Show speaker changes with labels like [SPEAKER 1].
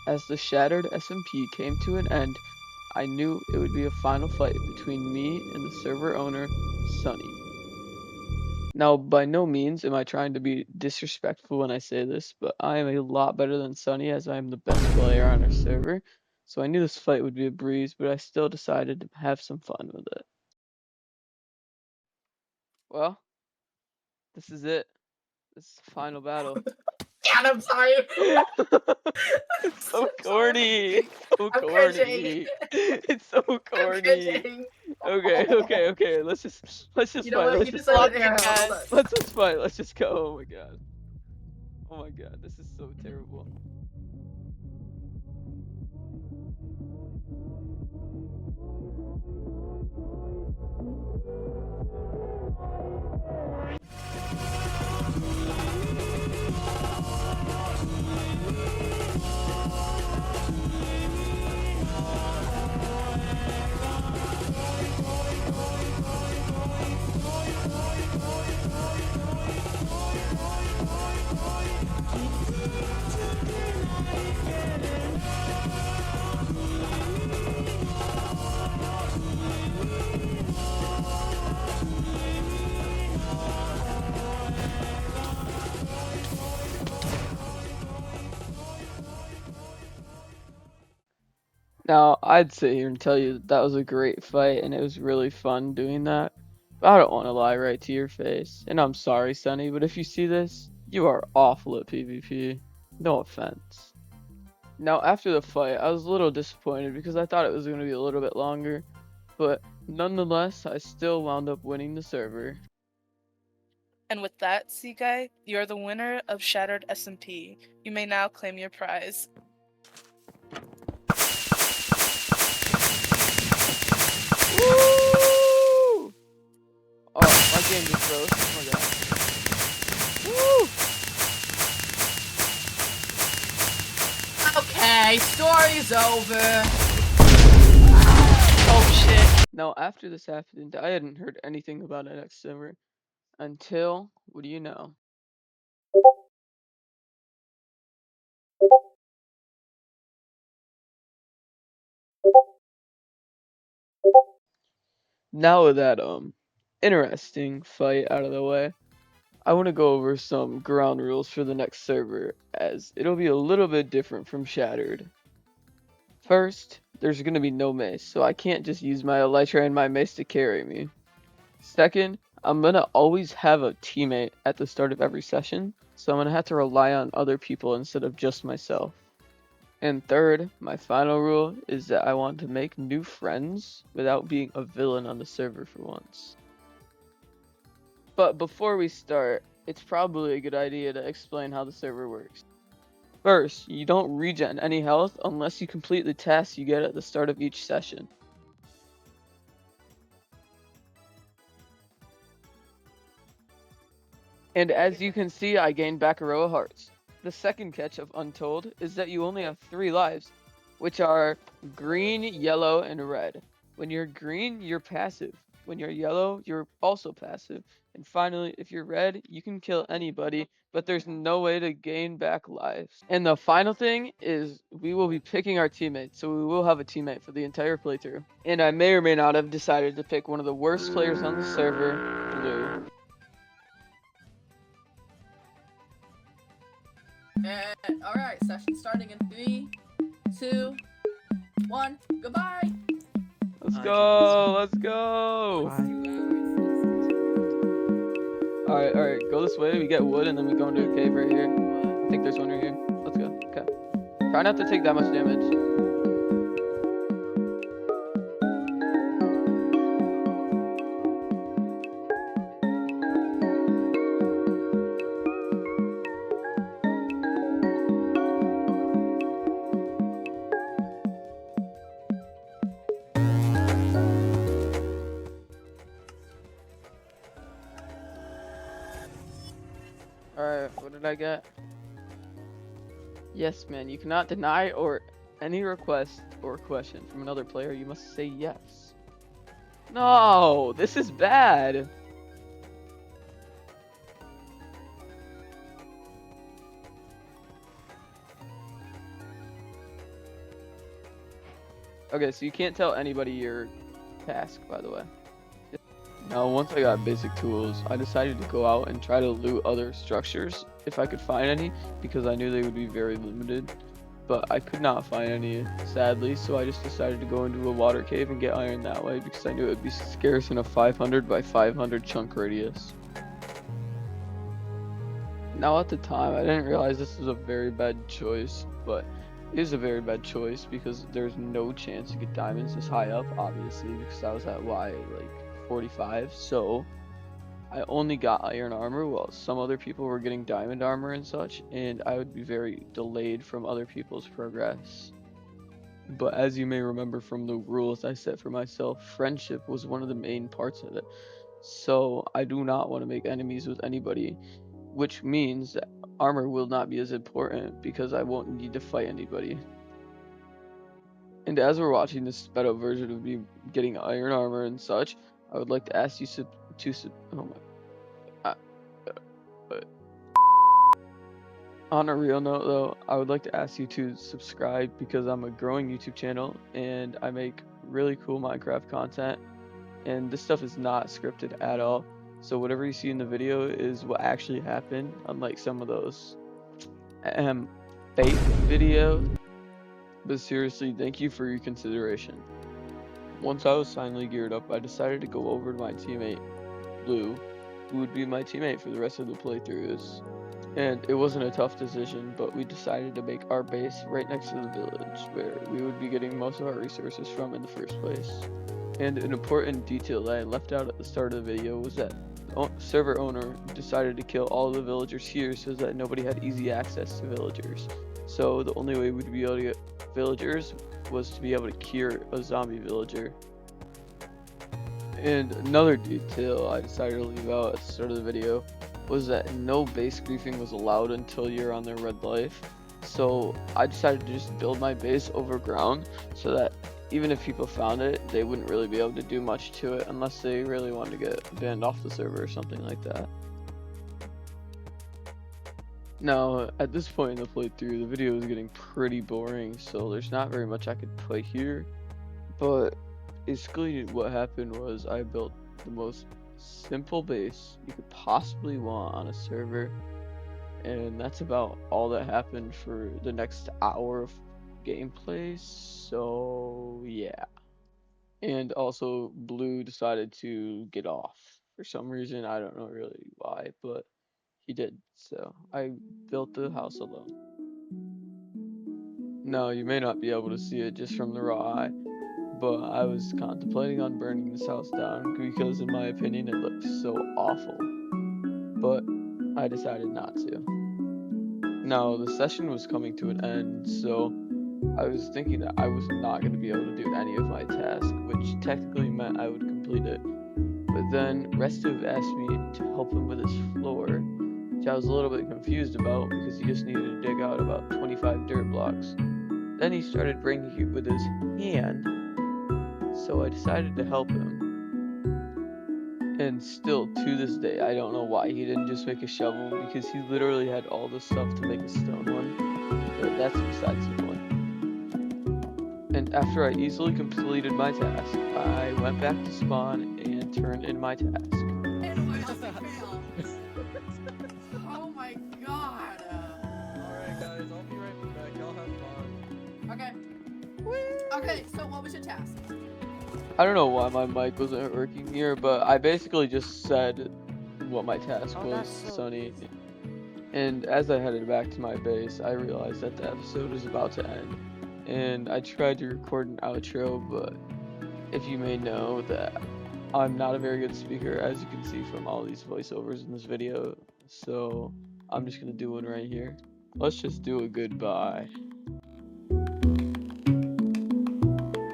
[SPEAKER 1] As the shattered SMP came to an end, I knew it would be a final fight between me and the server owner, Sunny. Now, by no means am I trying to be disrespectful when I say this, but I am a lot better than Sunny as I am the best player on our server. So I knew this fight would be a breeze, but I still decided to have some fun with it. Well, this is it. This is the final battle.
[SPEAKER 2] God, I'm sorry.
[SPEAKER 1] It's so
[SPEAKER 2] I'm
[SPEAKER 1] corny.
[SPEAKER 2] sorry.
[SPEAKER 1] It's so
[SPEAKER 2] I'm cringing.
[SPEAKER 1] corny. It's so
[SPEAKER 2] I'm
[SPEAKER 1] corny.
[SPEAKER 2] cringing.
[SPEAKER 1] Okay. Let's just
[SPEAKER 2] You know
[SPEAKER 1] fight.
[SPEAKER 2] what?
[SPEAKER 1] Let's
[SPEAKER 2] You
[SPEAKER 1] just
[SPEAKER 2] deserve
[SPEAKER 1] fight.
[SPEAKER 2] an air out. Hold
[SPEAKER 3] Again.
[SPEAKER 2] on.
[SPEAKER 1] Let's just fight. Let's just go. Oh my god. Oh my god. This is so terrible. Now, I'd sit here and tell you that was a great fight and it was really fun doing that. But I don't want to lie right to your face. And I'm sorry, Sonny, but if you see this, you are awful at PvP. No offense. Now, after the fight, I was a little disappointed because I thought it was going to be a little bit longer. But nonetheless, I still wound up winning the server.
[SPEAKER 3] And with that, Seaguy, you're the winner of Shattered SMP. You may now claim your prize.
[SPEAKER 1] Woo! Oh, my game just froze. Oh my god. Woo!
[SPEAKER 2] Okay, story's over.
[SPEAKER 3] Oh shit.
[SPEAKER 1] Now, after this happened, I hadn't heard anything about an next server until, what do you know? Now with that interesting fight out of the way, I want to go over some ground rules for the next server, as it'll be a little bit different from Shattered. First, there's going to be no mace, so I can't just use my elytra and my mace to carry me. Second, I'm going to always have a teammate at the start of every session, so I'm going to have to rely on other people instead of just myself. And third, my final rule is that I want to make new friends without being a villain on the server for once. But before we start, it's probably a good idea to explain how the server works. First, you don't regen any health unless you complete the tasks you get at the start of each session. And as you can see, I gained back a row of hearts. The second catch of Untold is that you only have 3 lives, which are green, yellow, and red. When you're green, you're passive. When you're yellow, you're also passive. And finally, if you're red, you can kill anybody, but there's no way to gain back lives. And the final thing is we will be picking our teammates, so we will have a teammate for the entire playthrough. And I may or may not have decided to pick one of the worst players on the server, Blue.
[SPEAKER 2] Alright, session starting in 3, 2, 1. Goodbye.
[SPEAKER 1] Let's go! Let's go! Alright, go this way. We get wood and then we go into a cave right here. I think there's one right here. Let's go. Okay. Try not to take that much damage. Alright, what did I get? Yes, man. You cannot deny or any request or question from another player. You must say yes. No! This is bad! Okay, so you can't tell anybody your task, by the way. Now, once I got basic tools, I decided to go out and try to loot other structures if I could find any, because I knew they would be very limited. But I could not find any, sadly, so I just decided to go into a water cave and get iron that way, because I knew it would be scarce in a 500 by 500 chunk radius. Now, at the time, I didn't realize this was a very bad choice, but it is a very bad choice because there's no chance to get diamonds this high up, obviously, because I was at like 45, so I only got iron armor while some other people were getting diamond armor and such, and I would be very delayed from other people's progress. But as you may remember from the rules I set for myself, friendship was one of the main parts of it. So I do not want to make enemies with anybody, which means that armor will not be as important because I won't need to fight anybody. And as we're watching this sped up version of me getting iron armor and such, I would like to ask you oh my, on a real note though, I would like to ask you to subscribe because I'm a growing YouTube channel and I make really cool Minecraft content, and this stuff is not scripted at all. So whatever you see in the video is what actually happened, unlike some of those fake videos. But seriously, thank you for your consideration. Once I was finally geared up, I decided to go over to my teammate, Blue, who would be my teammate for the rest of the playthroughs. And it wasn't a tough decision, but we decided to make our base right next to the village, where we would be getting most of our resources from in the first place. And an important detail that I left out at the start of the video was that the server owner decided to kill all of the villagers here so that nobody had easy access to villagers. So the only way we'd be able to get villagers was to be able to cure a zombie villager. And another detail I decided to leave out at the start of the video was that no base griefing was allowed until you're on the red life. So I decided to just build my base over ground so that even if people found it, they wouldn't really be able to do much to it unless they really wanted to get banned off the server or something like that. Now, at this point in the playthrough, the video is getting pretty boring, so there's not very much I could put here. But basically what happened was I built the most simple base you could possibly want on a server, and that's about all that happened for the next hour of gameplay. So yeah. And also Blue decided to get off for some reason. I don't know really why, but he did. So I built the house alone. Now you may not be able to see it just from the raw eye, but I was contemplating on burning this house down because in my opinion it looks so awful. But I decided not to. Now the session was coming to an end, so I was thinking that I was not going to be able to do any of my tasks, which technically meant I would complete it. But then Restive asked me to help him with his floor, which I was a little bit confused about because he just needed to dig out about 25 dirt blocks. Then he started bringing it with his hand, so I decided to help him. And still, to this day, I don't know why he didn't just make a shovel, because he literally had all the stuff to make a stone one, but that's besides the point. And after I easily completed my task, I went back to spawn and turned in my task.
[SPEAKER 2] Oh my god.
[SPEAKER 4] Alright guys, I'll be right back. Y'all have fun.
[SPEAKER 2] Okay. Okay, so what was your task?
[SPEAKER 1] I don't know why my mic wasn't working here, but I basically just said what my task was, Sunny. And as I headed back to my base, I realized that the episode was about to end. And I tried to record an outro, but if you may know that I'm not a very good speaker, as you can see from all these voiceovers in this video, so I'm just gonna do one right here. Let's just do a goodbye.